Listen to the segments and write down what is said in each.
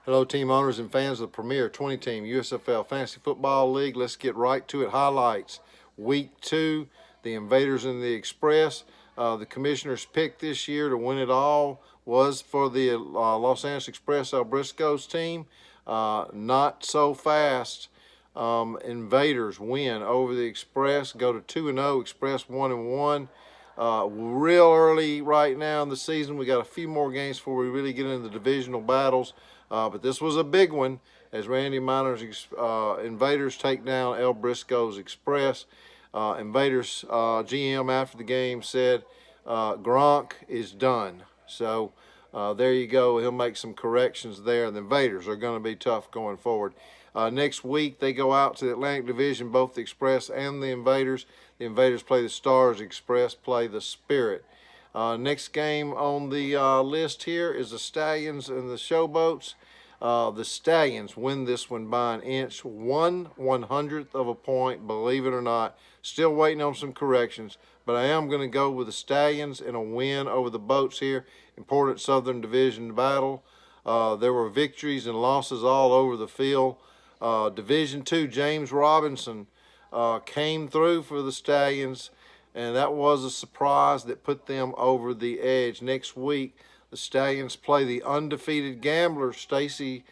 Hello, team owners and fans of the premier 20-team USFL Fantasy Football League. Let's get right to it. Highlights. Week 2, the Invaders and the Express. The commissioner's pick this year to win it all was for the Los Angeles Express El Briscoes team. Not so fast. Invaders win over the Express, go to 2-0, Express 1-1. Real early right now in the season. We got a few more games before we really get into the divisional battles. But this was a big one as Randy Miner's Invaders take down El Briscoes Express. Invaders GM after the game said Gronk is done. So there you go. He'll make some corrections there. The Invaders are going to be tough going forward. Next week, they go out to the Atlantic Division, both the Express and the Invaders. The Invaders play the Stars, the Express play the Spirit. Next game on the list here is the Stallions and the Showboats. The Stallions win this one by an inch, 1/100th of a point, believe it or not. Still waiting on some corrections, but I am going to go with the Stallions in a win over the Boats here. Important Southern Division battle. There were victories and losses all over the field. Division II, James Robinson came through for the Stallions, and that was a surprise that put them over the edge. Next week, the Stallions play the undefeated Gamblers, Stacy's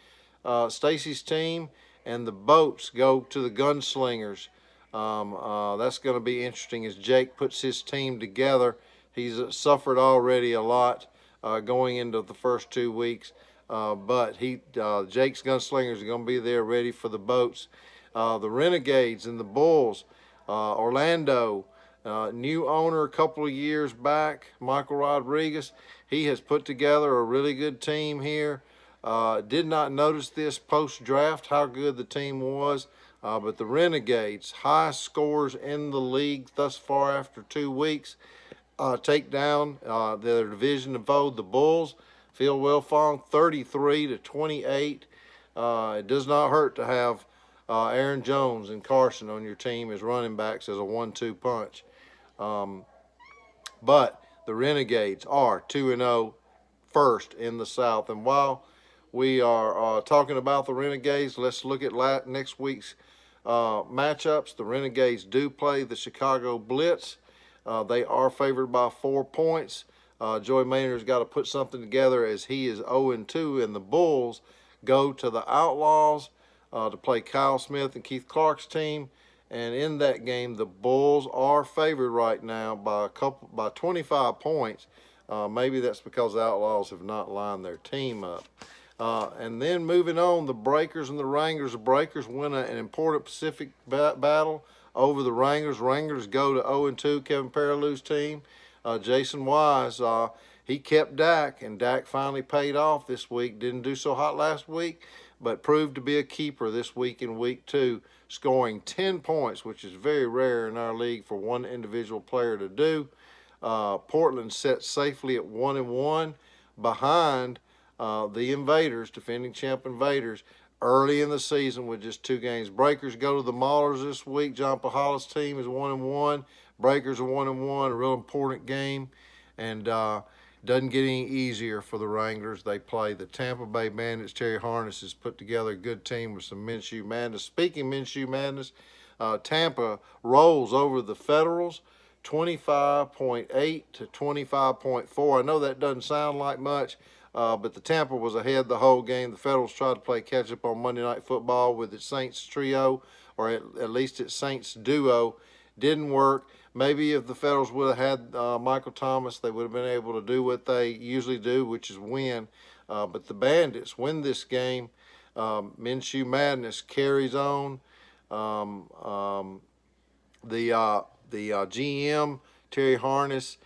team, and the Boats go to the Gunslingers. That's going to be interesting as Jake puts his team together. He's suffered already a lot going into the first 2 weeks. But Jake's Gunslingers are going to be there ready for the Boats. The Renegades and the Bulls, Orlando, new owner a couple of years back, Michael Rodriguez. He has put together a really good team here. Did not notice this post-draft, how good the team was. But the Renegades, high scores in the league thus far after 2 weeks, take down their division foe, the Bulls. Phil Wilfong, 33-28. It does not hurt to have Aaron Jones and Carson on your team as running backs as a 1-2 punch. But the Renegades are 2-0, first in the South. And while we are talking about the Renegades, let's look at next week's matchups. The Renegades do play the Chicago Blitz. They are favored by 4 points. Joey Maynard's got to put something together as he is 0-2, and the Bulls go to the Outlaws to play Kyle Smith and Keith Clark's team. And in that game, the Bulls are favored right now by 25 points. Maybe that's because the Outlaws have not lined their team up. And then moving on, the Breakers and the Wranglers. The Breakers win an important Pacific battle over the Wranglers. Wranglers go to 0-2, Kevin Perilou's team. Jason Wise, he kept Dak, and Dak finally paid off this week. Didn't do so hot last week, but proved to be a keeper this week in week 2, scoring 10 points, which is very rare in our league for one individual player to do. Portland set safely at 1-1 behind the Invaders, defending champ Invaders, early in the season with just 2 games. Breakers go to the Maulers this week. John Pahala's team is 1-1. Breakers are 1-1, a real important game, and doesn't get any easier for the Wranglers. They play the Tampa Bay Bandits. Terry Harness has put together a good team with some Minshew madness. Speaking of Minshew madness, Tampa rolls over the Federals, 25.8 to 25.4. I know that doesn't sound like much, but the Tampa was ahead the whole game. The Federals tried to play catch-up on Monday Night Football with its Saints trio, or at least its Saints duo. Didn't work. Maybe if the Federals would have had Michael Thomas, they would have been able to do what they usually do, which is win. But the Bandits win this game. Minshew madness carries on. The GM, Terry Harness,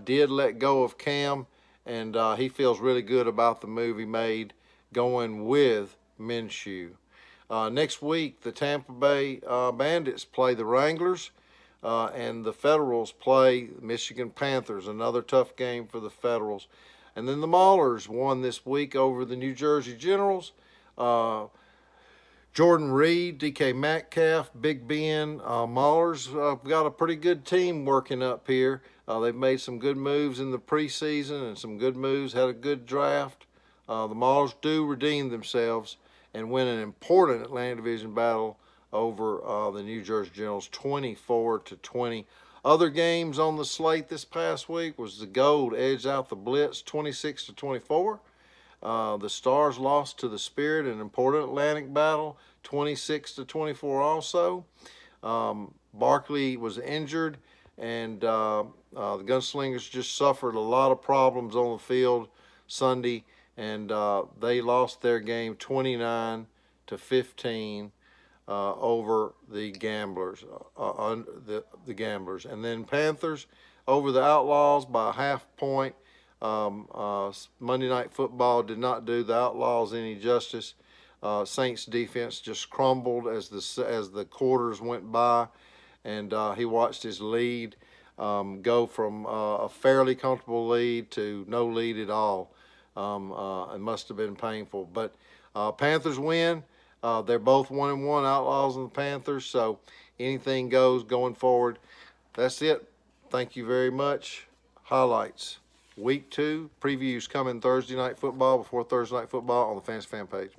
did let go of Cam, and he feels really good about the move he made going with Minshew. Next week, the Tampa Bay Bandits play the Wranglers. And the Federals play Michigan Panthers, another tough game for the Federals. And then the Maulers won this week over the New Jersey Generals. Jordan Reed, DK Metcalf, Big Ben. Maulers got a pretty good team working up here. They've made some good moves in the preseason and some good moves, had a good draft. the Maulers do redeem themselves and win an important Atlantic Division battle over the New Jersey Generals 24-20. Other games on the slate this past week was the Gold edged out the Blitz 26-24. The Stars lost to the Spirit, an important Atlantic battle 26-24 also. Barkley was injured, and the Gunslingers just suffered a lot of problems on the field Sunday, and they lost their game 29-15 over the Gamblers. The Gamblers, and then Panthers over the Outlaws by a half point. Monday Night Football did not do the Outlaws any justice. Saints defense just crumbled as the quarters went by, and he watched his lead go from a fairly comfortable lead to no lead at all. It must have been painful, but Panthers win. They're both 1-1, Outlaws and the Panthers, so anything goes going forward. That's it. Thank you very much. Highlights. Week 2 previews coming Thursday Night Football before Thursday Night Football on the Fantasy Fan page.